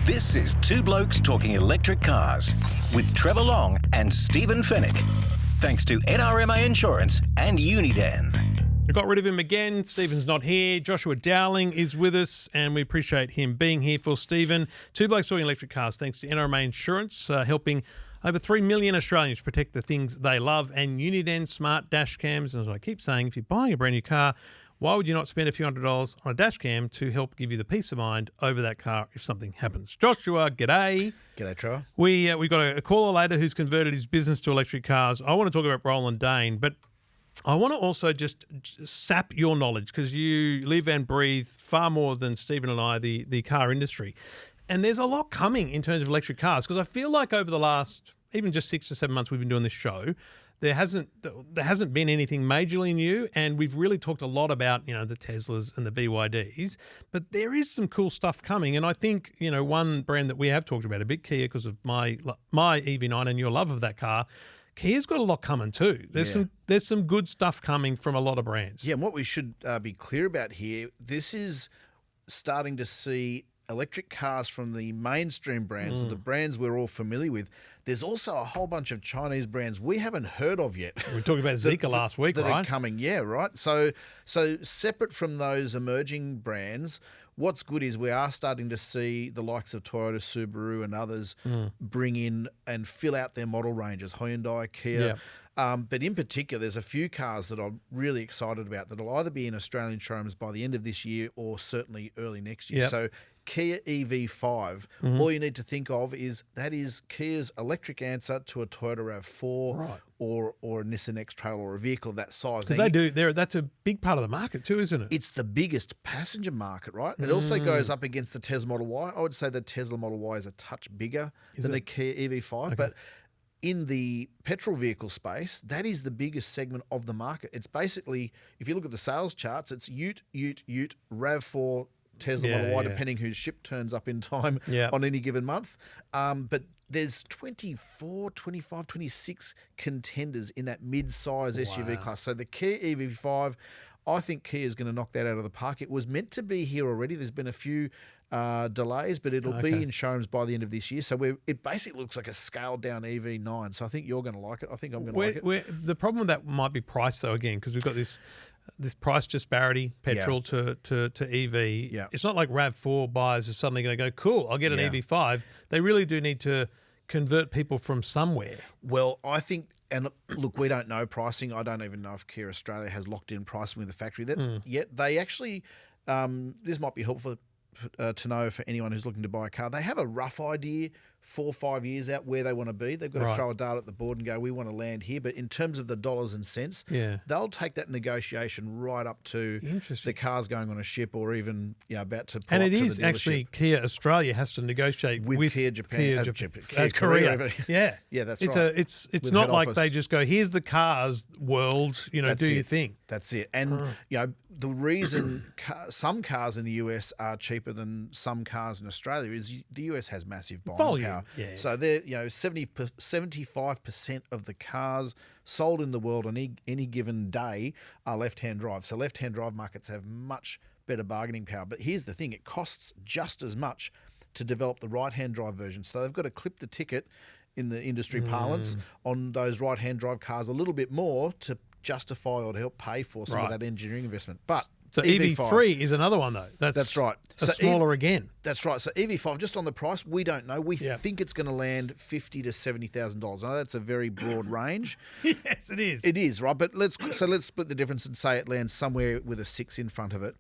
This is Two Blokes Talking Electric Cars with Trevor Long and Stephen Fennick. Thanks to NRMA Insurance and Uniden. I got rid of him again. Stephen's not here. Joshua Dowling is with us, and we appreciate him being here for Stephen. Two Blokes Talking Electric Cars, thanks to NRMA Insurance, helping over 3 million Australians protect the things they love, and Uniden smart dash cams. And as I keep saying, if you're buying a brand new car, why would you not spend a few $100s on a dash cam to help give you the peace of mind over that car if something happens? Joshua, g'day. G'day, Trevor. We got a caller later who's converted his business to electric cars. I want to talk about Roland Dane, but I want to also just sap your knowledge because you live and breathe far more than Stephen and I, the car industry. And there's a lot coming in terms of electric cars because I feel like over the last, even just 6 to 7 months we've been doing this show, there hasn't been anything majorly new, and we've really talked a lot about, the Teslas and the BYDs, but there is some cool stuff coming. And I think, one brand that we have talked about a bit, Kia, because of my EV9 and your love of that car, Kia's got a lot coming too. There's some good stuff coming from a lot of brands. Yeah, and what we should be clear about here, this is starting to see electric cars from the mainstream brands, the brands we're all familiar with. There's also a whole bunch of Chinese brands we haven't heard of yet. We talked about Zeekr last week, that right? Are coming, yeah, right. So separate from those emerging brands, what's good is we are starting to see the likes of Toyota, Subaru and others bring in and fill out their model ranges, Hyundai, Kia. But in particular, there's a few cars that I'm really excited about that will either be in Australian showrooms by the end of this year or certainly early next year. So Kia EV5, all you need to think of is that is Kia's electric answer to a Toyota RAV4 or a Nissan X-Trail or a vehicle of that size. Because that's a big part of the market too, isn't it? It's the biggest passenger market, right? It also goes up against the Tesla Model Y. I would say the Tesla Model Y is a touch bigger than the Kia EV5, but in the petrol vehicle space, that is the biggest segment of the market. It's basically, if you look at the sales charts, it's Ute, RAV4, Tesla Model Y, depending whose ship turns up in time on any given month. But there's 24, 25, 26 contenders in that mid-size SUV class. So the Kia EV5, I think Kia is going to knock that out of the park. It was meant to be here already. There's been a few delays, but it'll be in showrooms by the end of this year. So it basically looks like a scaled-down EV9. So I think you're going to like it. I think I'm going to like it. The problem with that might be price, though, again, because we've got this price disparity, petrol to EV. Yeah. It's not like RAV4 buyers are suddenly going to go, cool, I'll get an EV5. They really do need to convert people from somewhere. Well, I think, and look, we don't know pricing. I don't even know if Kia Australia has locked in pricing with the factory yet. They actually, this might be helpful to know for anyone who's looking to buy a car. They have a rough idea 4 or 5 years out where they want to be. They've got to throw a dart at the board and go, we want to land here. But in terms of the dollars and cents, they'll take that negotiation right up to the cars going on a ship or even about to pull up to the dealership. And it is actually Kia Australia has to negotiate with Kia Japan, Kia Korea. Yeah, that's right. It's with not like they just go, here's the cars world, do your thing. That's it. And the reason some cars in the US are cheaper than some cars in Australia is the US has massive buying power. Yeah. So they're 75% of the cars sold in the world on any given day are left-hand drive. So left-hand drive markets have much better bargaining power. But here's the thing, it costs just as much to develop the right-hand drive version. So they've got to clip the ticket in the industry parlance on those right-hand drive cars a little bit more to justify or to help pay for some of that engineering investment. But so EV3 is another one, though. That's right. Smaller again. That's right. So EV5, just on the price, we don't know. We think it's going to land $50,000 to $70,000. I know that's a very broad range. Yes, it is. It is, right? But let's split the difference and say it lands somewhere with a 6 in front of it.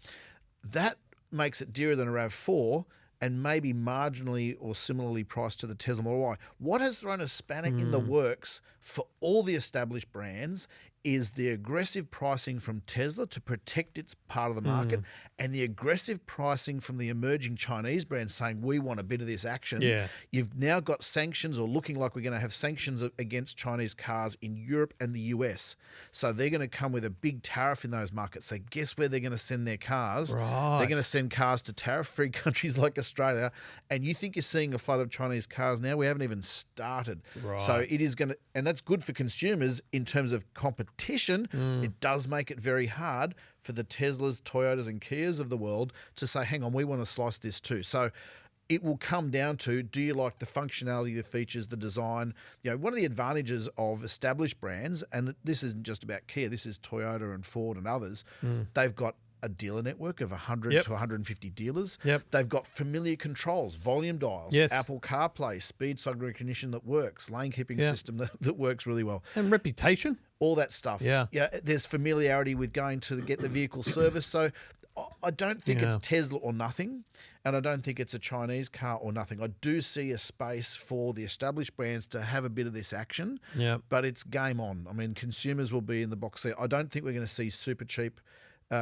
That makes it dearer than a RAV4 and maybe marginally or similarly priced to the Tesla Model Y. What has thrown a spanner in the works for all the established brands is the aggressive pricing from Tesla to protect its part of the market and the aggressive pricing from the emerging Chinese brands saying, we want a bit of this action. Yeah. You've now got sanctions or looking like we're going to have sanctions against Chinese cars in Europe and the US. So they're going to come with a big tariff in those markets. So guess where they're going to send their cars? Right. They're going to send cars to tariff-free countries like Australia. And you think you're seeing a flood of Chinese cars now? We haven't even started. Right. So it is going to, and that's good for consumers in terms of competition. It does make it very hard for the Teslas, Toyotas and Kias of the world to say, hang on, we want to slice this too. So it will come down to, do you like the functionality, the features, the design? One of the advantages of established brands, and this isn't just about Kia, this is Toyota and Ford and others, they've got a dealer network of 100 to 150 dealers. They've got familiar controls, volume dials, Apple CarPlay, speed side recognition that works, lane keeping system that works really well. And reputation. All that stuff. Yeah. There's familiarity with going to get the vehicle service. So I don't think it's Tesla or nothing, and I don't think it's a Chinese car or nothing. I do see a space for the established brands to have a bit of this action, but it's game on. I mean, consumers will be in the box seat. I don't think we're going to see super cheap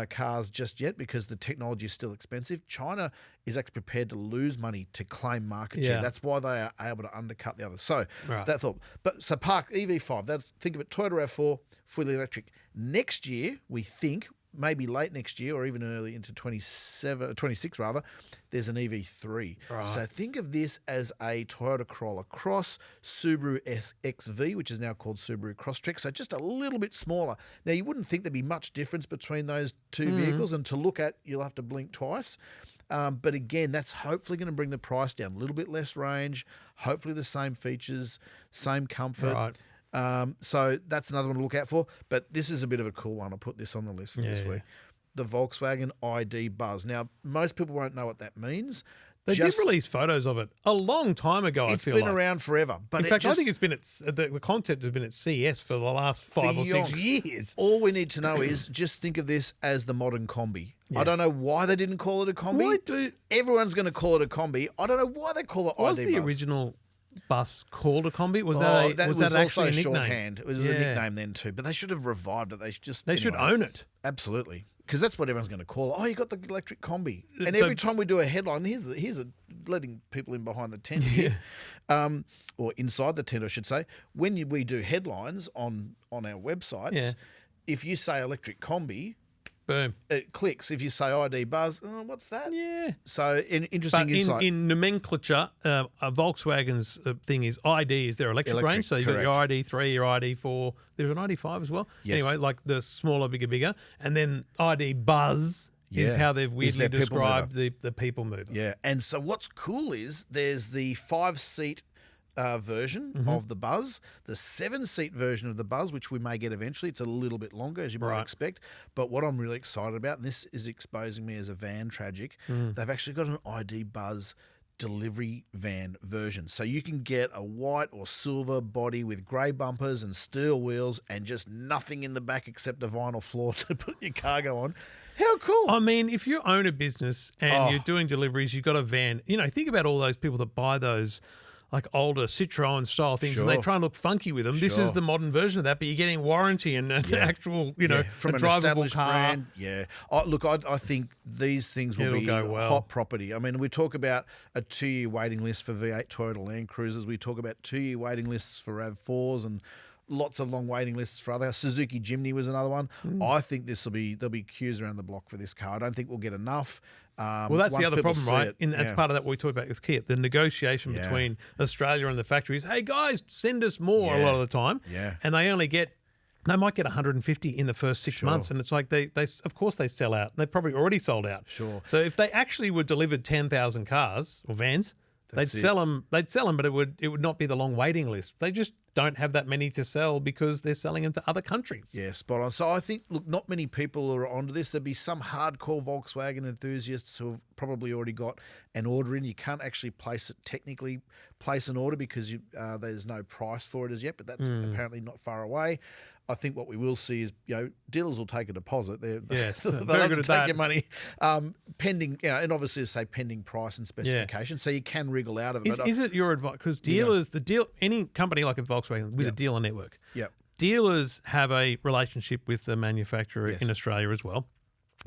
cars just yet because the technology is still expensive. China is actually prepared to lose money to claim market share. That's why they are able to undercut the others. So that thought. But so Park EV5, think of it, Toyota RAV4, fully electric. Next year, we think, maybe late next year or even early into 26 rather, there's an EV3. So think of this as a Toyota Corolla Cross, Subaru XV, which is now called Subaru Crosstrek, so just a little bit smaller. Now, you wouldn't think there'd be much difference between those two vehicles, and to look at, you'll have to blink twice. But again, that's hopefully going to bring the price down. A little bit less range, hopefully the same features, same comfort. So that's another one to look out for. But this is a bit of a cool one. I'll put this on the list for this week. The Volkswagen ID Buzz. Now, most people won't know what that means. They did release photos of it a long time ago, I feel like. It's been around forever. But in fact, I think it's been at the concept has been at CES for the last 5 or 6 years. All we need to know is just think of this as the modern Kombi. I don't know why they didn't call it a Kombi. Everyone's going to call it a Kombi. I don't know why they call it ID Buzz. Was the original bus called a Kombi? Was that also actually a nickname? Shorthand. It was a nickname then too. But they should have revived it. They should own it. Absolutely. Because that's what everyone's going to call it. Oh, you got the electric Kombi. And every time we do a headline, here's letting people in behind the tent here, or inside the tent, I should say. When we do headlines on our websites, if you say electric Kombi, boom, it clicks. If you say ID Buzz, what's that? Yeah. So interesting insight. In nomenclature, a Volkswagen's thing is ID is their electric range. So you've got your ID3, your ID4. There's an ID5 as well. Yes. Anyway, like the smaller, bigger. And then ID Buzz is how they've weirdly described the people mover. Yeah. And so what's cool is there's the 5-seat version of the Buzz, the 7-seat version of the Buzz, which we may get eventually. It's a little bit longer, as you might expect. But what I'm really excited about, and this is exposing me as a van tragic, they've actually got an ID Buzz delivery van version. So you can get a white or silver body with grey bumpers and steel wheels and just nothing in the back except a vinyl floor to put your cargo on. How cool. I mean, if you own a business and you're doing deliveries, you've got a van, think about all those people that buy those like older Citroen style things, and they try and look funky with them. This is the modern version of that, but you're getting warranty and an actual, from a an drivable established car. brand. Yeah. I think these things will be go well. hot property. I mean, we talk about a 2-year waiting list for V8 Toyota Land Cruisers. We talk about 2-year waiting lists for RAV4s and lots of long waiting lists for other. Suzuki Jimny was another one. I think there'll be queues around the block for this car. I don't think we'll get enough. Well, that's the other problem, right? That's part of that what we talked about with Kia. The negotiation between Australia and the factories. Hey, guys, send us more a lot of the time. Yeah. And they might get 150 in the first 6 months. And it's like they of course they sell out. They probably already sold out. Sure. So if they actually were delivered 10,000 cars or vans, they'd sell them, but it would not be the long waiting list. They just don't have that many to sell because they're selling them to other countries. Yeah, spot on. So I think, look, not many people are onto this. There'll be some hardcore Volkswagen enthusiasts who have probably already got an order in. You can't actually technically place an order because there's no price for it as yet, but that's apparently not far away. I think what we will see is, dealers will take a deposit. They'll very good at take that. your money, pending, and obviously say pending price and specification, so you can wriggle out of it. Is it your advice? Because any company like a Volkswagen with a dealer network, dealers have a relationship with the manufacturer in Australia as well.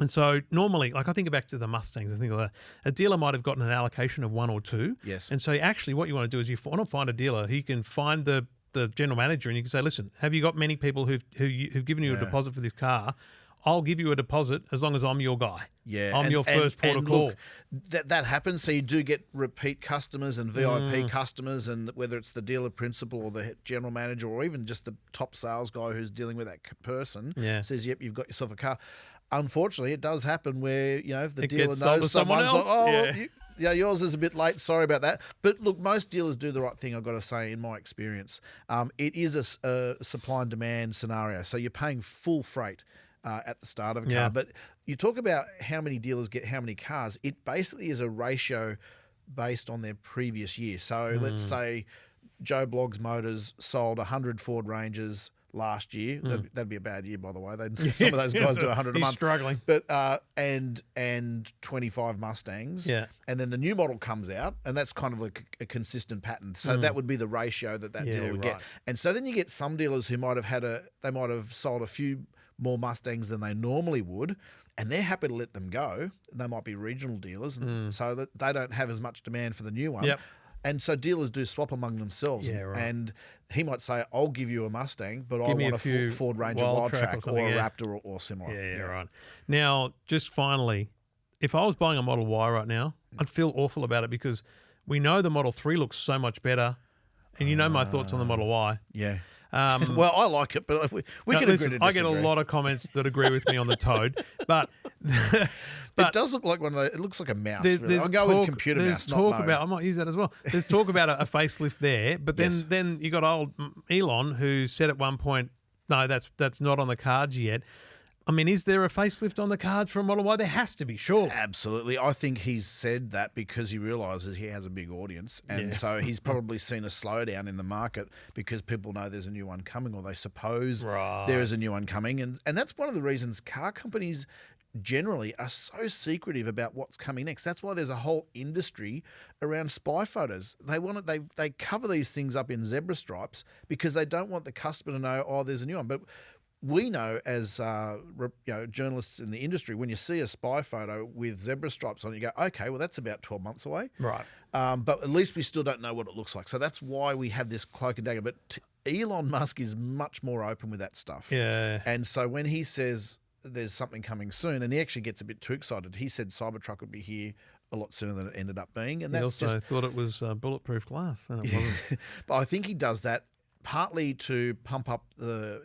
And so normally, like I think back to the Mustangs and things like that, a dealer might have gotten an allocation of 1 or 2. Yes. And so actually what you want to do is you want to find a dealer who can find the general manager and you can say, listen, have you got many people who've given you a deposit for this car? I'll give you a deposit as long as I'm your guy. Yeah. I'm your first port of call. Look, that happens. So you do get repeat customers and VIP customers, and whether it's the dealer principal or the general manager or even just the top sales guy who's dealing with that person says, yep, you've got yourself a car. Unfortunately, it does happen where, if the dealer knows someone's else. like, Yeah, yours is a bit late. Sorry about that. But look, most dealers do the right thing, I've got to say, in my experience. It is a supply and demand scenario. So you're paying full freight at the start of a car. But you talk about how many dealers get how many cars. It basically is a ratio based on their previous year. So let's say Joe Bloggs Motors sold 100 Ford Rangers last year. That'd be a bad year, by the way. Some of those guys do 100 a month. He's struggling. But and 25 Mustangs. Yeah. And then the new model comes out, and that's kind of like a consistent pattern. So that would be the ratio that dealer would get. And so then you get some dealers who might have sold a few more Mustangs than they normally would, and they're happy to let them go. They might be regional dealers, and so that they don't have as much demand for the new one. Yep. And so dealers do swap among themselves. Yeah, right. And he might say, I'll give you a Mustang, but I Give me want a a Ford Ranger Wildtrak or a Raptor or similar. Yeah, right. Now, just finally, if I was buying a Model Y right now, I'd feel awful about it because we know the Model 3 looks so much better. And you know my thoughts on the Model Y. Yeah. Well, I like it, but we can agree to disagree. I get a lot of comments that agree with me on the Toad, but it does look like one of those. It looks like a mouse. Really. I'll go with computer mouse. There's talk about. I might use that as well. There's talk about a facelift there, but then you got old Elon who said at one point, no, that's not on the cards yet. I mean, is there a facelift on the cards for a Model Y? There has to be, surely. Absolutely. I think he's said that because he realises he has a big audience. And so he's probably seen a slowdown in the market because people know there's a new one coming, or they suppose there is a new one coming. And that's one of the reasons car companies generally are so secretive about what's coming next. That's why there's a whole industry around spy photos. They cover these things up in zebra stripes because they don't want the customer to know, oh, there's a new one. But we know as journalists in the industry, when you see a spy photo with zebra stripes on it, you go, okay, well, that's about 12 months away. Right. But at least we still don't know what it looks like. So that's why we have this cloak and dagger. But Elon Musk is much more open with that stuff. Yeah. And so when he says there's something coming soon, and he actually gets a bit too excited, he said Cybertruck would be here a lot sooner than it ended up being. And that's he also thought it was bulletproof glass, and it wasn't. But I think he does that partly to pump up the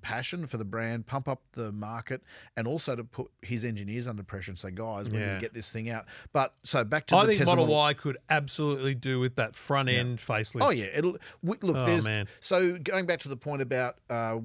passion for the brand, pump up the market, and also to put his engineers under pressure and say, guys, we're going to get this thing out. But so back to I the think Tesla Model Y could absolutely do with that front end facelift. Oh yeah, so going back to the point about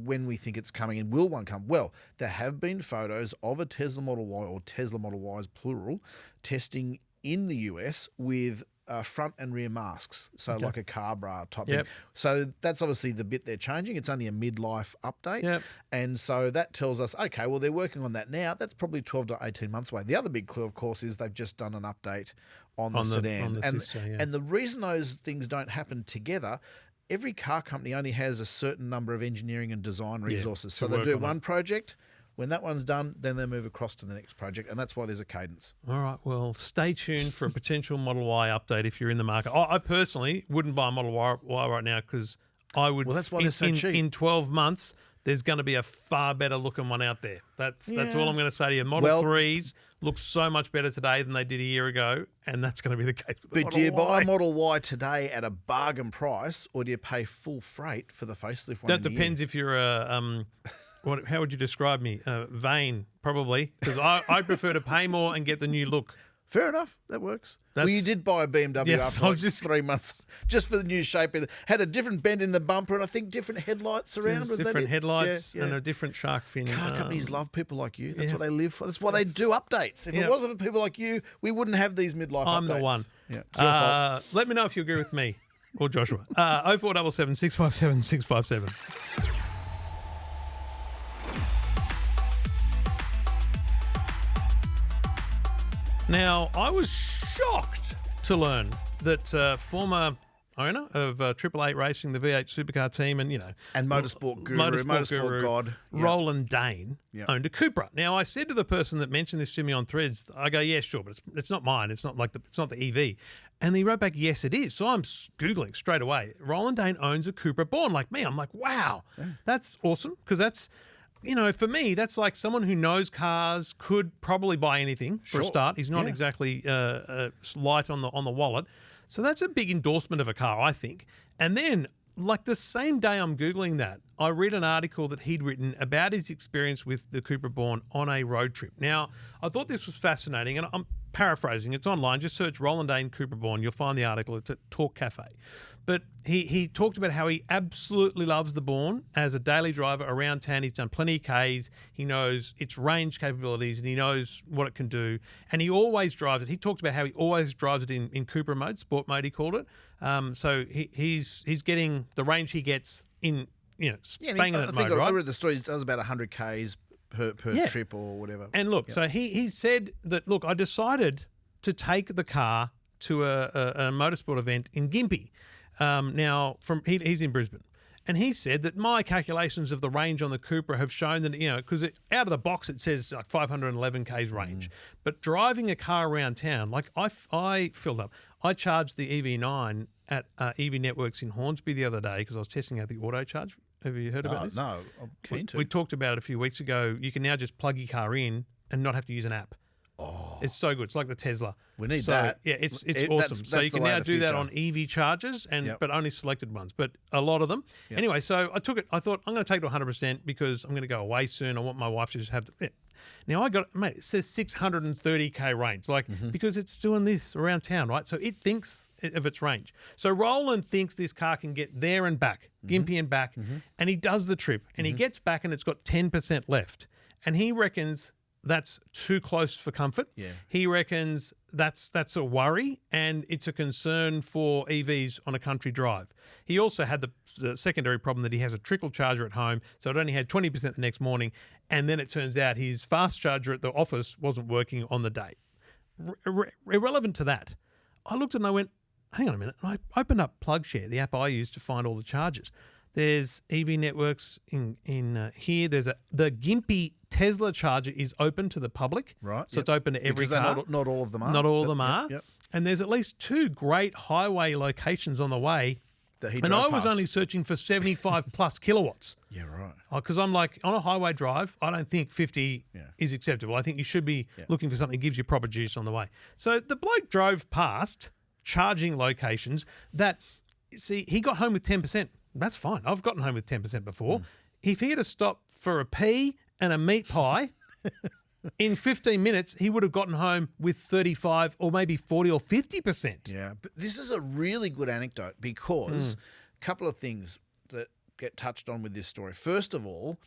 when we think it's coming and will one come? Well, there have been photos of a Tesla Model Y, or Tesla Model Ys plural, testing in the US with front and rear masks, so like a car bra type thing. So that's obviously the bit they're changing. It's only a midlife update. And so that tells us, okay, well, they're working on that now. That's probably 12 to 18 months away. The other big clue, of course, is they've just done an update on the sedan. And the reason those things don't happen together, every car company only has a certain number of engineering and design resources. So they do one project. When that one's done, then they move across to the next project, and that's why there's a cadence. All right, well, stay tuned for a potential Model Y update if you're in the market. I personally wouldn't buy a Model Y right now because I would. Well, that's why they're so cheap. In 12 months, there's going to be a far better looking one out there. That's all I'm going to say to you. Model 3s look so much better today than they did a year ago, and that's going to be the case with the Model Y. But do you buy a Model Y today at a bargain price, or do you pay full freight for the facelift one? That depends if you're a how would you describe me? Vain, probably, because I prefer to pay more and get the new look. Fair enough. That works. Well, you did buy a BMW after just 3 months, just for the new shape. It had a different bend in the bumper, and I think different headlights around. Different headlights and a different shark fin. Car companies love people like you. That's what they live for. That's why they do updates. If it wasn't for people like you, we wouldn't have these midlife updates. I'm the one. Yeah. Let me know if you agree with me or Joshua. 0477 657 657. Now, I was shocked to learn that former owner of 888 Racing, the V8 supercar team, and motorsport guru, motorsport god, Roland Dane, owned a Cupra. Now, I said to the person that mentioned this to me on Threads, I go, yeah, sure, but it's not mine. It's not it's not the EV. And he wrote back, yes, it is. So I'm Googling straight away. Roland Dane owns a Cupra Born like me. I'm like, wow, that's awesome, because that's, for me, that's like someone who knows cars, could probably buy anything for a start. He's not exactly light on the wallet. So that's a big endorsement of a car, I think. And then, like the same day I'm Googling that, I read an article that he'd written about his experience with the Cupra Born on a road trip. Now, I thought this was fascinating, and paraphrasing. It's online. Just search Roland Dane Cupra Born. You'll find the article. It's at Talk Cafe. But he talked about how he absolutely loves the Born as a daily driver around town. He's done plenty of Ks. He knows its range capabilities and he knows what it can do. And he always drives it. He talked about how he always drives it in Cupra mode, sport mode he called it. So he's getting the range he gets in, banging it mode, right? I read the story. He does about 100 Ks per trip or whatever. And look, so he said that, look, I decided to take the car to a motorsport event in Gympie. He's in Brisbane. And he said that my calculations of the range on the Cupra have shown that, because out of the box it says like 511 Ks range. But driving a car around town, like I filled up. I charged the EV9 at EV Networks in Hornsby the other day because I was testing out the auto charge. Have you heard about this? No, I'm keen to. We talked about it a few weeks ago. You can now just plug your car in and not have to use an app. Oh, it's so good. It's like the Tesla. We need that. Yeah, it's awesome. So you can now do that on EV chargers, but only selected ones, but a lot of them. Yep. Anyway, so I took it. I thought I'm going to take it to 100% because I'm going to go away soon. I want my wife to just have to. Yeah. Now it says 630k range, because it's doing this around town, right? So it thinks of its range. So Roland thinks this car can get there and back, Gympie and back, and he does the trip, and he gets back, and it's got 10% left, and he reckons that's too close for comfort. Yeah. He reckons that's a worry and it's a concern for EVs on a country drive. He also had the secondary problem that he has a trickle charger at home, so it only had 20% the next morning, and then it turns out his fast charger at the office wasn't working on the day. Irrelevant to that, I looked and I went, hang on a minute, and I opened up PlugShare, the app I use to find all the chargers. There's EV Networks in here. There's the Gympie Tesla charger is open to the public. Right. So it's open to every car. Not all of them are. Not all of them are. Yep. And there's at least 2 great highway locations on the way. And I was only searching for 75 plus kilowatts. Yeah, right. Because I'm like, on a highway drive, I don't think 50 is acceptable. I think you should be looking for something that gives you proper juice on the way. So the bloke drove past charging locations that, see, he got home with 10%. That's fine. I've gotten home with 10% before. If he had to stop for a pea and a meat pie, in 15 minutes, he would have gotten home with 35 or maybe 40 or 50%. Yeah, but this is a really good anecdote because a couple of things that get touched on with this story. First of all,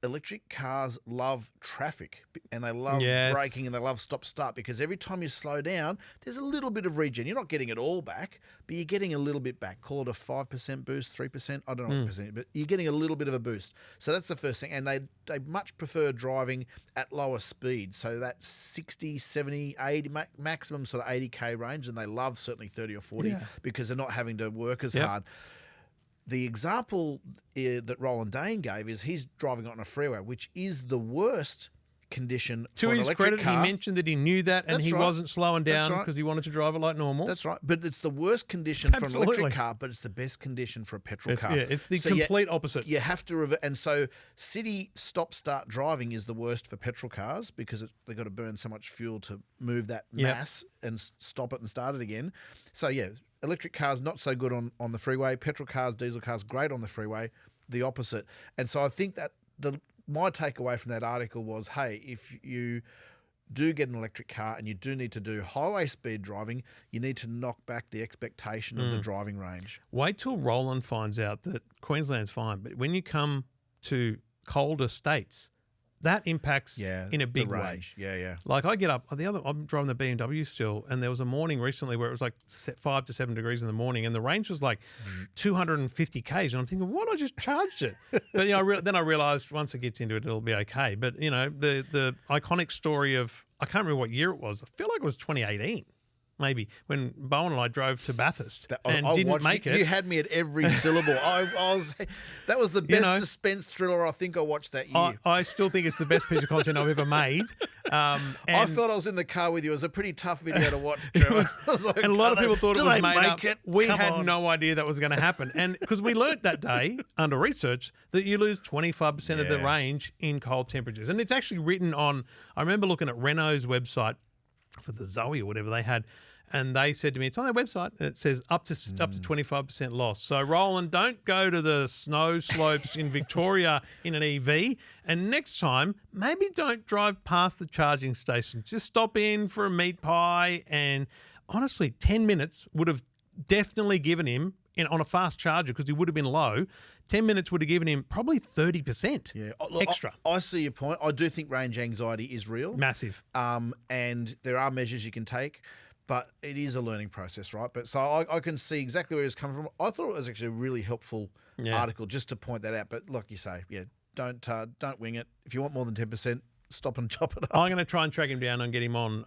electric cars love traffic and they love braking and they love stop-start because every time you slow down, there's a little bit of regen. You're not getting it all back, but you're getting a little bit back. Call it a 5% boost, 3%. I don't know what percent, but you're getting a little bit of a boost. So that's the first thing. And they much prefer driving at lower speed. So that's 60, 70, 80, maximum sort of 80k range. And they love certainly 30 or 40 because they're not having to work as hard. The example that Roland Dane gave is he's driving on a freeway, which is the worst condition for an electric car. To his credit, he mentioned that he knew that and he wasn't slowing down because he wanted to drive it like normal. That's right. But it's the worst condition for an electric car, but it's the best condition for a petrol car. Yeah, it's the complete opposite. You have to and so city stop-start driving is the worst for petrol cars because they've got to burn so much fuel to move that mass and stop it and start it again. So, electric cars not so good on the freeway. Petrol cars, diesel cars, great on the freeway. The opposite. And so I think that my takeaway from that article was, hey, if you do get an electric car and you do need to do highway speed driving, you need to knock back the expectation of the driving range. Wait till Roland finds out that Queensland's fine, but when you come to colder states, that impacts in a big way. Yeah. Like I get up, I'm driving the BMW still, and there was a morning recently where it was like 5 to 7 degrees in the morning, and the range was like 250 k's, and I'm thinking, what? I just charged it. But then I realised once it gets into it, it'll be okay. But the iconic story of, I can't remember what year it was. I feel like it was 2018. Maybe when Bowen and I drove to Bathurst and didn't make it. You had me at every syllable. That was the best suspense thriller I think I watched that year. I still think it's the best piece of content I've ever made. I felt I was in the car with you. It was a pretty tough video to watch, Trevor. And a lot of people thought it was made up. We had no idea that was going to happen. And because we learnt that day under research that you lose 25% of the range in cold temperatures. And it's actually written on, I remember looking at Renault's website for the Zoe or whatever they had, And they said to me, it's on their website, and it says up to 25% loss. So, Roland, don't go to the snow slopes in Victoria in an EV. And next time, maybe don't drive past the charging station. Just stop in for a meat pie. And honestly, 10 minutes would have definitely given him, on a fast charger, because he would have been low, 10 minutes would have given him probably 30% extra. I see your point. I do think range anxiety is real. Massive. And there are measures you can take, but it is a learning process, right? But so I can see exactly where it's coming from. I thought it was actually a really helpful article just to point that out. But like you say, don't wing it. If you want more than 10%, stop and chop it up. I'm going to try and track him down and get him on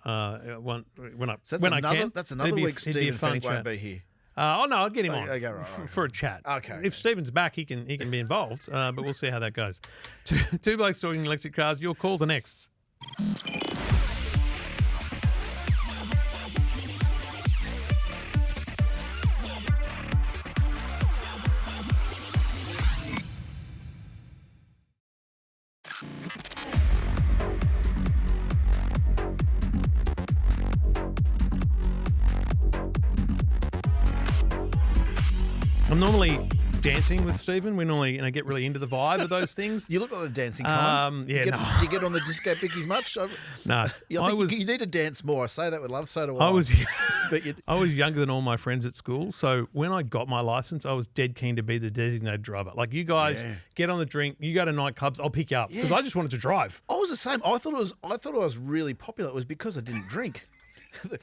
when I can. That's another week Stephen Fennick won't be here. No, I'll get him on Okay, right. for a chat. Okay. If Stephen's back, he can be involved, but we'll see how that goes. Two Blokes Talking Electric Cars. Your calls are next. I'm normally dancing with Stephen. We normally get really into the vibe of those things. You look like the dancing kind. Yeah, do you get on the disco pickies much? No. You need to dance more. I say that with love. So do I. I was younger than all my friends at school. So when I got my license, I was dead keen to be the designated driver. Like, you guys get on the drink, you go to nightclubs, I'll pick you up because I just wanted to drive. I was the same. I thought I was really popular. It was because I didn't drink.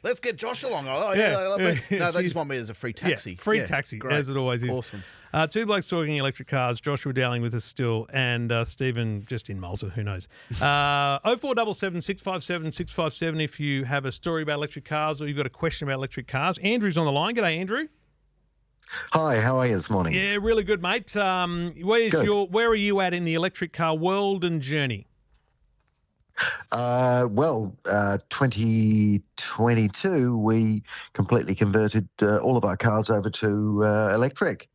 Let's get Josh along. No, they just want me as a free taxi. Yeah, free taxi, great. As it always is. Awesome. Two Blokes Talking Electric Cars. Joshua Dowling with us still, and Stephen just in Malta. Who knows? 0477 657 657 if you have a story about electric cars or you've got a question about electric cars. Andrew's on the line. G'day, Andrew. Hi, how are you this morning? Yeah, really good, mate. Where are you at in the electric car world and journey? 2022, we completely converted all of our cars over to electric.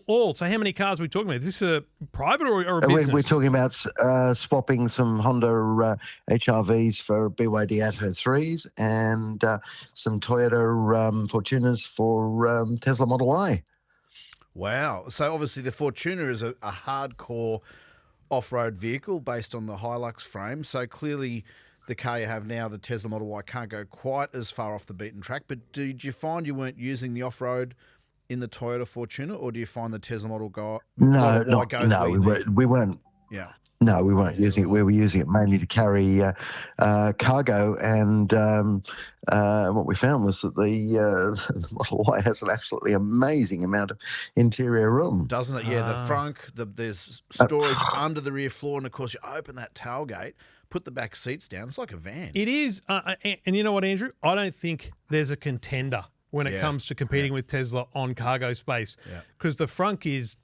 All? So how many cars are we talking about? Is this a private or a business? We're talking about swapping some Honda HRVs for BYD Atto 3s and some Toyota Fortuners for Tesla Model Y. Wow. So obviously the Fortuner is a hardcore off-road vehicle based on the Hilux frame. So clearly the car you have now, the Tesla Model Y, can't go quite as far off the beaten track. But did you find you weren't using the off-road in the Toyota Fortuner, or do you find the Tesla Model Y goes we weren't. Yeah. No, we weren't using it. We were using it mainly to carry cargo, and what we found was that the Model Y has an absolutely amazing amount of interior room. Doesn't it? Yeah, the frunk, there's storage under the rear floor, and of course you open that tailgate, put the back seats down. It's like a van. It is, and you know what, Andrew? I don't think there's a contender when it comes to competing with Tesla on cargo space, because the frunk is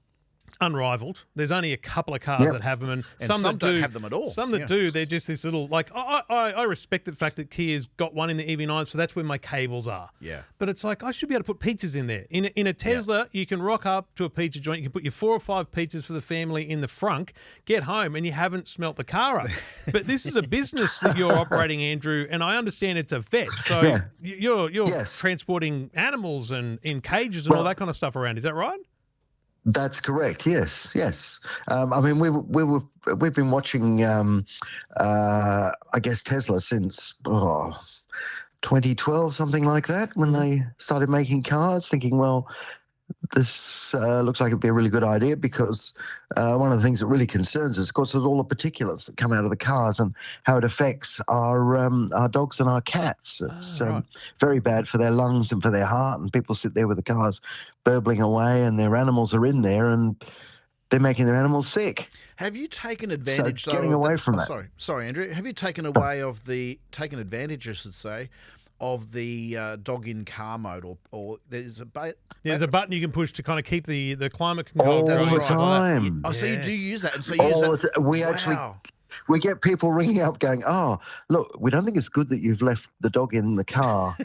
unrivaled. There's only a couple of cars that have them, and some that don't have them at all. Some that do, they're just this little, like, I respect the fact that Kia's got one in the EV9, so that's where my cables are. Yeah. But it's like, I should be able to put pizzas in there. In a Tesla, you can rock up to a pizza joint, you can put your 4 or 5 pizzas for the family in the frunk, get home, and you haven't smelt the car up. But this is a business that you're operating, Andrew, and I understand it's a vet. So you're transporting animals and in cages and all that kind of stuff around. Is that right? That's correct. Yes. I mean, we've been watching, I guess, Tesla since 2012, something like that, when they started making cars. Thinking, well, this looks like it'd be a really good idea, because one of the things that really concerns us, of course, is all the particulates that come out of the cars and how it affects our dogs and our cats. It's very bad for their lungs and for their heart, and people sit there with the cars burbling away and their animals are in there and they're making their animals sick. Have you taken advantage? So getting away from that. Sorry, Andrew. Have you taken advantage, I should say, of the dog-in-car mode, or there's a button you can push to kind of keep the climate control all the time. So you do use that, and so you use that. We get people ringing up going, "Oh, look, we don't think it's good that you've left the dog in the car."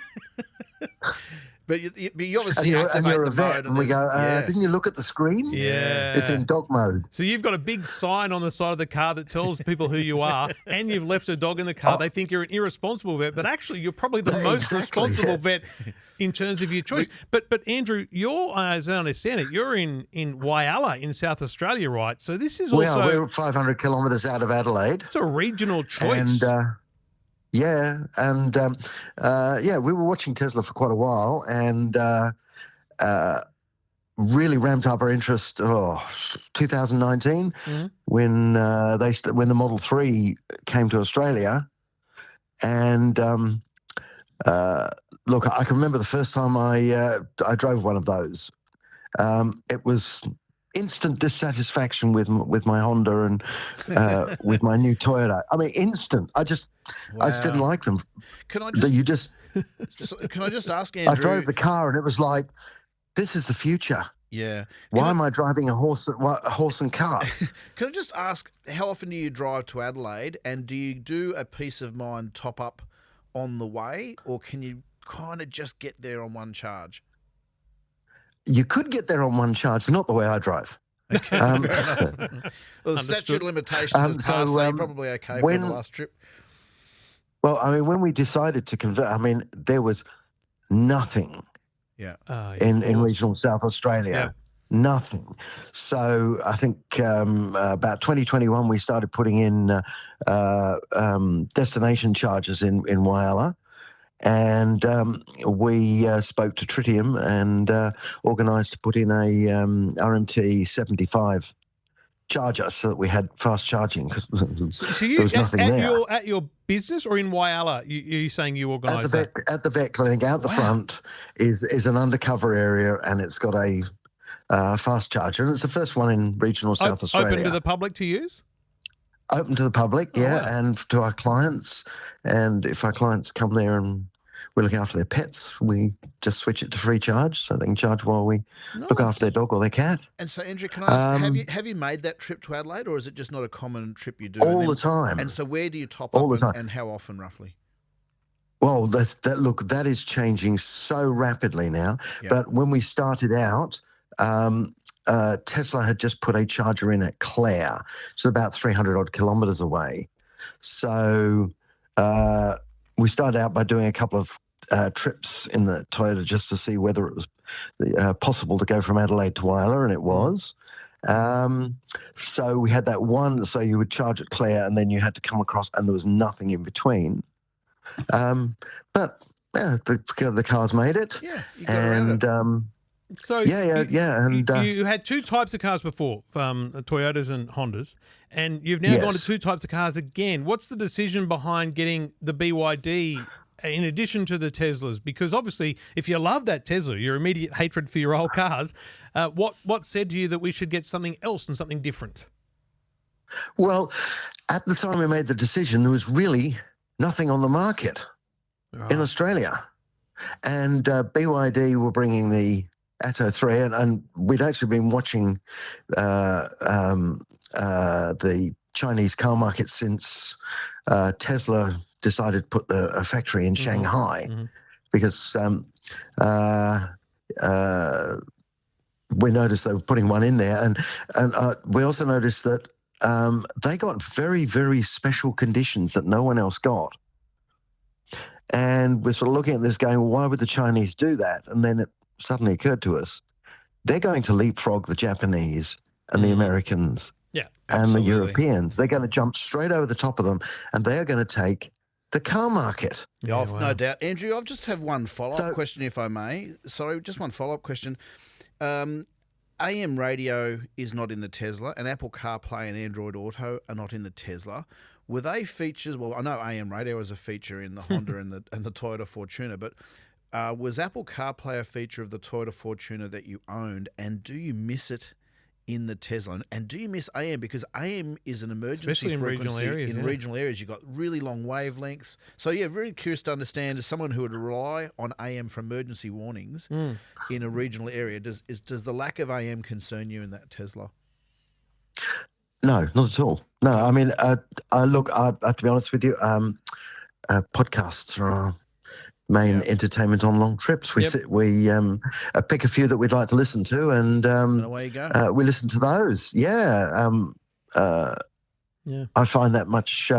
But you And obviously you're activate a the vet, mode. and we go, yeah. didn't you look at the screen? Yeah. It's in dog mode. So you've got a big sign on the side of the car that tells people who you are, and you've left a dog in the car. They think you're an irresponsible vet, but actually you're probably the most responsible vet in terms of your choice. But Andrew, you're, as I understand it, you're in Whyalla in South Australia, right? So this is We also are. We're 500 kilometres out of Adelaide. it's a regional choice. And we were watching Tesla for quite a while, and really ramped up our interest. 2019 when the Model 3 came to Australia, and look, I can remember the first time I drove one of those. It was instant dissatisfaction with my Honda and with my new Toyota. I mean, instant. I just didn't like them. Can I just ask Andrew? I drove the car and it was like, this is the future. Yeah. Why am I driving a horse and cart? Can I just ask, how often do you drive to Adelaide, and do you do a peace of mind top up on the way, or can you kind of just get there on one charge? You could get there on one charge, but not the way I drive. Okay, fair enough. Well, the statute of limitations is passed, so you're probably okay for the last trip. Well, I mean, when we decided to convert, I mean, there was nothing in regional South Australia. Yeah. Nothing. So I think about 2021 we started putting in destination charges in Whyalla, and we spoke to Tritium and organised to put in a RMT 75 charger so that we had fast charging, because there was nothing there. At your business or in Whyalla? You saying you organised that? At the vet clinic, out the front is an undercover area, and it's got a fast charger, and it's the first one in regional South Australia. Open to the public to use? Open to the public, and to our clients. And if our clients come there and we look after their pets, we just switch it to free charge, so they can charge while we look after their dog or their cat. And so, Andrew, can I ask, have you made that trip to Adelaide, or is it just not a common trip you do? All the time. And so where do you top up and how often, roughly? Well, that is changing so rapidly now. Yep. But when we started out, Tesla had just put a charger in at Clare, so about 300 odd kilometres away. So we started out by doing a couple of trips in the Toyota just to see whether it was possible to go from Adelaide to Whyalla, and it was. So we had that one, so you would charge at Clare and then you had to come across, and there was nothing in between. But the cars made it. Yeah, you got around it. So and you had two types of cars before, Toyotas and Hondas, and you've now gone to two types of cars again. What's the decision behind getting the BYD in addition to the Teslas? Because obviously, if you love that Tesla, your immediate hatred for your old cars, what said to you that we should get something else and something different? Well, at the time we made the decision, there was really nothing on the market in Australia, and BYD were bringing the Atto 3, and we'd actually been watching the Chinese car market since Tesla decided to put a factory in Shanghai, because we noticed they were putting one in there, and we also noticed that they got very, very special conditions that no one else got. And we're sort of looking at this going, well, why would the Chinese do that? And then it suddenly occurred to us, they're going to leapfrog the Japanese and the Americans and the Europeans. They're going to jump straight over the top of them, and they're going to take the car market. Yeah, no doubt. Andrew, I've just have one follow-up question, if I may. Sorry, just one follow-up question. AM radio is not in the Tesla, and Apple CarPlay and Android Auto are not in the Tesla. Were they features? Well, I know AM radio is a feature in the Honda and the Toyota Fortuner, but was Apple CarPlay a feature of the Toyota Fortuner that you owned, and do you miss it in the Tesla? And do you miss AM? Because AM is an emergency frequency in regional areas. You've got really long wavelengths. So, very curious to understand, as someone who would rely on AM for emergency warnings in a regional area, does the lack of AM concern you in that Tesla? No, not at all. No, I mean, I have to be honest with you, podcasts are main entertainment on long trips. We pick a few that we'd like to listen to, and away you go. we listen to those. I find that much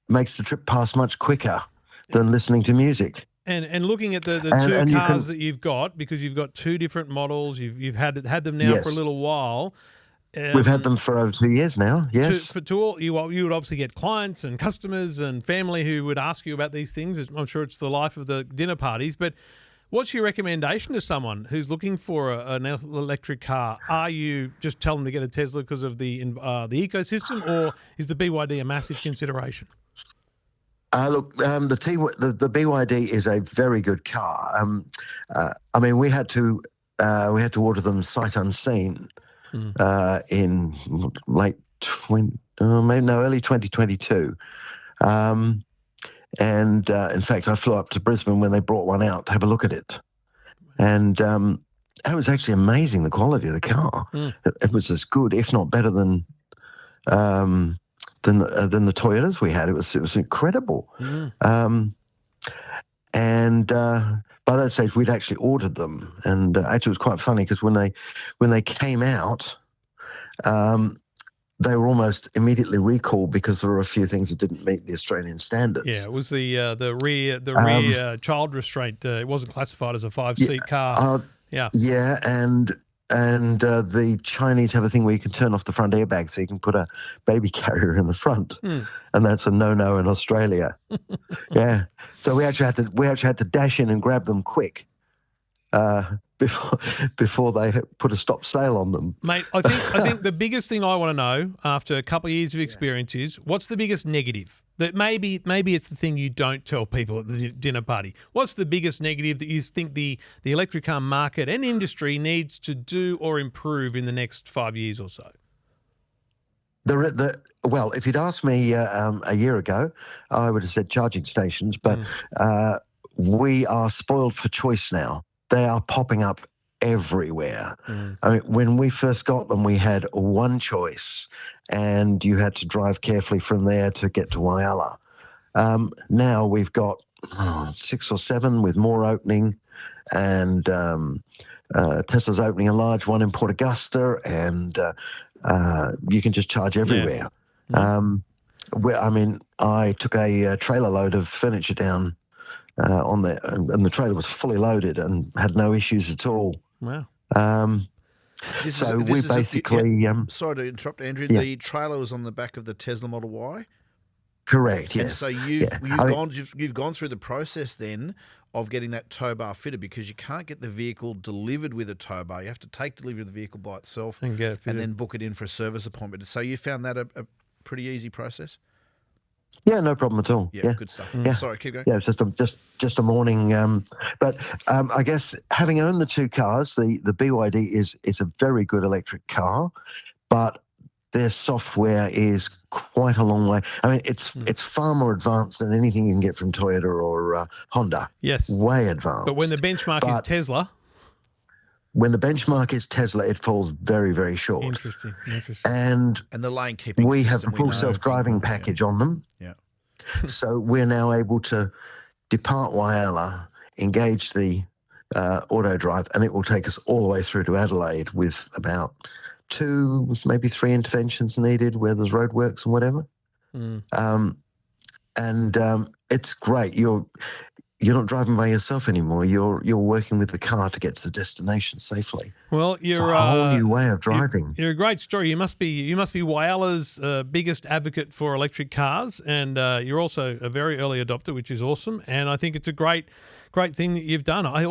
makes the trip pass much quicker than listening to music. And looking at the two cars that you've got, because you've got two different models, you've had them now for a little while. We've had them for over 2 years now. Yes. You would obviously get clients and customers and family who would ask you about these things. I'm sure it's the life of the dinner parties. But what's your recommendation to someone who's looking for an electric car? Are you just tell them to get a Tesla because of the ecosystem, or is the BYD a massive consideration? Look, the BYD is a very good car. I mean, we had to order them sight unseen in early 2022. And in fact, I flew up to Brisbane when they brought one out to have a look at it, and it was actually amazing, the quality of the car. It was as good, if not better, than the Toyotas we had. It was incredible. And by that stage, we'd actually ordered them, and actually it was quite funny because when they came out, they were almost immediately recalled because there were a few things that didn't meet the Australian standards. Yeah, it was the rear child restraint. It wasn't classified as a 5-seat car. Yeah, and the Chinese have a thing where you can turn off the front airbag so you can put a baby carrier in the front, and that's a no-no in Australia. Yeah, so we actually had to dash in and grab them quick before they put a stop sale on them. Mate, I think the biggest thing I want to know after a couple of years of experience is, what's the biggest negative? That maybe it's the thing you don't tell people at the dinner party. What's the biggest negative that you think the electric car market and industry needs to do or improve in the next 5 years or so? Well, if you'd asked me a year ago, I would have said charging stations, but we are spoiled for choice now. They are popping up everywhere. I mean, when we first got them, we had one choice, and you had to drive carefully from there to get to Whyalla. Now we've got 6 or 7 with more opening, and Tesla's opening a large one in Port Augusta, and you can just charge everywhere. I took a trailer load of furniture down on there, and the trailer was fully loaded and had no issues at all. Wow. Sorry to interrupt, Andrew. Yeah. The trailer was on the back of the Tesla Model Y. Correct. Yes. And so you've gone through the process then of getting that tow bar fitted, because you can't get the vehicle delivered with a tow bar. You have to take delivery of the vehicle by itself and then book it in for a service appointment. So you found that a pretty easy process? Yeah, no problem at all. Yeah, good stuff. Yeah. Sorry, keep going. Yeah, it's just a morning. But I guess having owned the two cars, the BYD is a very good electric car, but their software is quite a long way. I mean, it's far more advanced than anything you can get from Toyota or Honda. Yes, way advanced. But when the benchmark is Tesla. When the benchmark is Tesla, it falls very, very short. Interesting. And the lane keeping we have the full self-driving package on them. Yeah. So we're now able to depart Whyalla, engage the auto drive, and it will take us all the way through to Adelaide with about 2, maybe 3 interventions needed where there's roadworks and whatever. It's great. You're not driving by yourself anymore. You're working with the car to get to the destination safely. Well, you're it's a whole new way of driving. You're a great story. You must be Whyalla's biggest advocate for electric cars, and you're also a very early adopter, which is awesome. And I think it's a great thing that you've done. I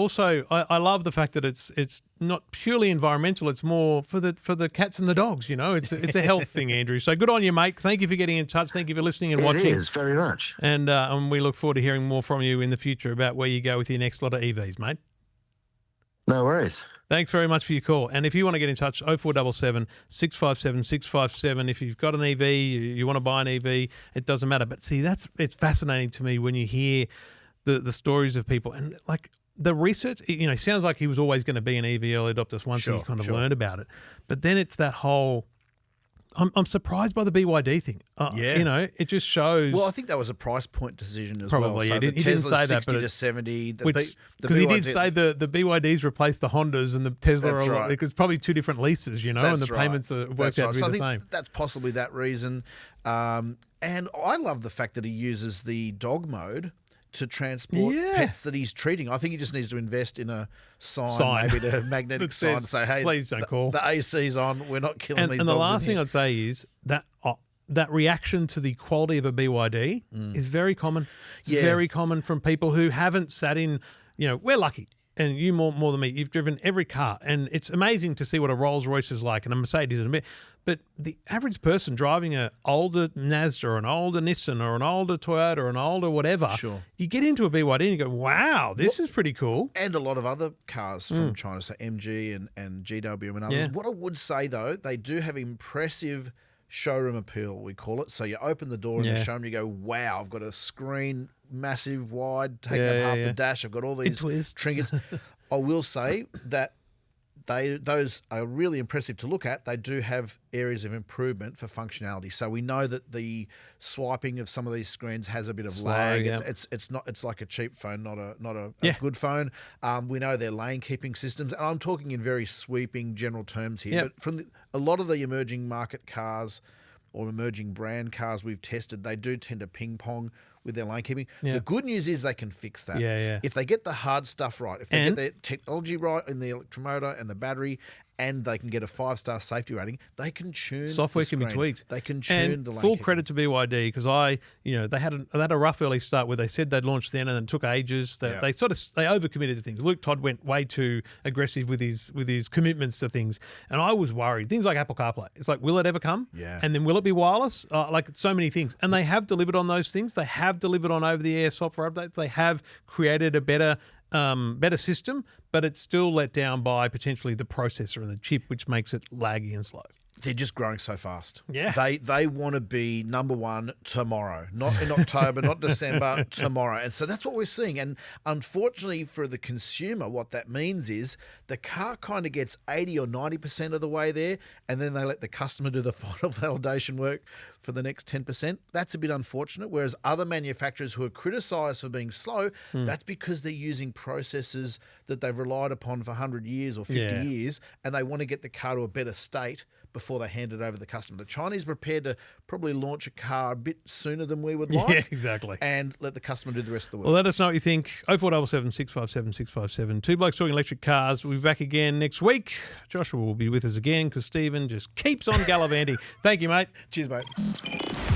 love the fact that it's not purely environmental. It's more for the cats and the dogs. You know, it's a health thing, Andrew. So good on you, mate. Thank you for getting in touch. Thank you for listening and watching. It is very much. And we look forward to hearing more from you in the future about where you go with your next lot of EVs, mate. No worries. Thanks very much for your call. And if you want to get in touch, 0477 657 657. If you've got an EV, you want to buy an EV, it doesn't matter. But see, it's fascinating to me when you hear the stories of people, and like the research, sounds like he was always going to be an EV early adopter once he kind of learned about it. But then it's that whole I'm surprised by the BYD thing. Yeah. You know, it just shows. Well, I think that was a price point decision as Probably, well. yeah. So He didn't say that, 60 but to 70. because the he did BYD say the BYDs replaced the Hondas and the Tesla That's are right. because probably two different leases, you know, and the That's right. payments are worked That's out right. to So be I the think same. that's possibly that reason. And I love the fact that he uses the dog mode to transport Yeah. pets that he's treating. I think he just needs to invest in a sign. Maybe Maybe a magnetic that sign says, to say, hey, "Please don't call." The AC's on. We're not killing these And the dogs last in thing here. I'd say is that that reaction to the quality of a BYD is very common. It's Yeah. very common from people who haven't sat in. You know, we're lucky, and you more than me. You've driven every car, and it's amazing to see what a Rolls Royce is like and a Mercedes and a bit. But the average person driving an older Mazda or an older Nissan or an older Toyota or an older whatever, Sure. you get into a BYD and you go, "Wow, this is pretty cool." And a lot of other cars from China, so MG and GW and others. Yeah. What I would say, though, they do have impressive showroom appeal, we call it. So you open the door in Yeah. the showroom, you go, wow, I've got a screen, massive, wide, taking Yeah, up half yeah. the dash. I've got all these twists. trinkets. I will say that those are really impressive to look at. They do have areas of improvement for functionality. So we know that the swiping of some of these screens has a bit of Slow, lag. yeah. It's like a cheap phone, not a Yeah. good phone. We know their lane keeping systems, and I'm talking in very sweeping general terms here. Yep. But from a lot of the emerging market cars or emerging brand cars we've tested, they do tend to ping pong with their lane keeping. Yeah. The good news is they can fix that. Yeah, yeah. If they get the hard stuff right, if they And- get their technology right in the electromotor and the battery, and they can get a 5-star safety rating, they can tune Software the can be screen. tweaked. They can tune and the lane full keeping. credit to BYD because they had a rough early start where they said they'd launch then and then it took ages. They overcommitted to things. Luke Todd went way too aggressive with his commitments to things, and I was worried. Things like Apple CarPlay. It's like, will it ever come? Yeah. And then will it be wireless? Like so many things, and they have delivered on those things. They have delivered on over-the-air software updates. They have created a better system, but it's still let down by potentially the processor and the chip, which makes it laggy and slow. They're just growing so fast. Yeah. They want to be number one tomorrow, not in October, not December, tomorrow. And so that's what we're seeing. And unfortunately for the consumer, what that means is the car kind of gets 80 or 90% of the way there, and then they let the customer do the final validation work for the next 10%. That's a bit unfortunate. Whereas other manufacturers who are criticised for being slow, that's because they're using processes that they've relied upon for 100 years or 50 Yeah. years, and they want to get the car to a better state before they hand it over to the customer. The Chinese are prepared to probably launch a car a bit sooner than we would like. Yeah, exactly. And let the customer do the rest of the work. Well, let us know what you think. 0477 657 657. Two Blokes Talking Electric Cars. We'll be back again next week. Joshua will be with us again because Stephen just keeps on gallivanting. Thank you, mate. Cheers, mate.